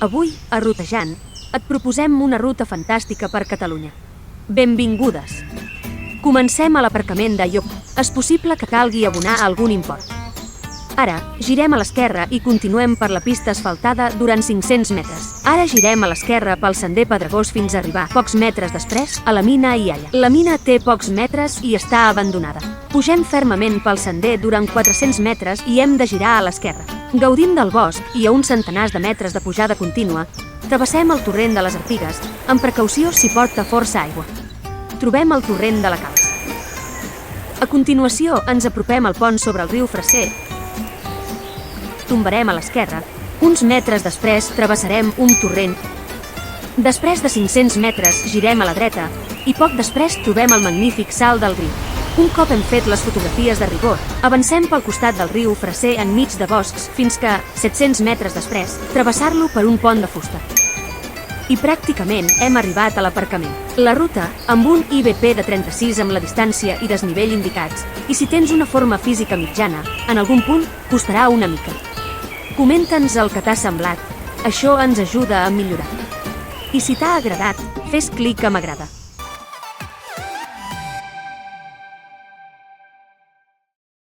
Avui, a Rutejant, et proposem una ruta fantàstica per Catalunya. Benvingudes! Comencem a l'aparcament de Llop. És possible que calgui abonar algun import. Ara, girem a l'esquerra i continuem per la pista asfaltada durant 500 metres. Ara girem a l'esquerra pel sender pedregós fins a arribar, pocs metres després, a la mina Ialla. La mina té pocs metres i està abandonada. Pugem fermament pel sender durant 400 metres i hem de girar a l'esquerra. Gaudim del bosc i a uns centenars de metres de pujada contínua, travessem el torrent de les Artigues, amb precaució si porta força aigua. Trobem el torrent de la Calç. A continuació, ens apropem al pont sobre el riu Freser. Tombarem a l'esquerra. Uns metres després travessarem un torrent. Després de 500 metres girem a la dreta i poc després trobem el magnífic salt del riu. Un cop hem fet les fotografies de rigor, avancem pel costat del riu Freser enmig de boscs fins que, 700 metres després, travessar-lo per un pont de fusta. I pràcticament hem arribat a l'aparcament. La ruta, amb un IBP de 36 amb la distància i desnivell indicats, i si tens una forma física mitjana, en algun punt costarà una mica. Comenta'ns el que t'ha semblat, això ens ajuda a millorar. I si t'ha agradat, fes clic a m'agrada.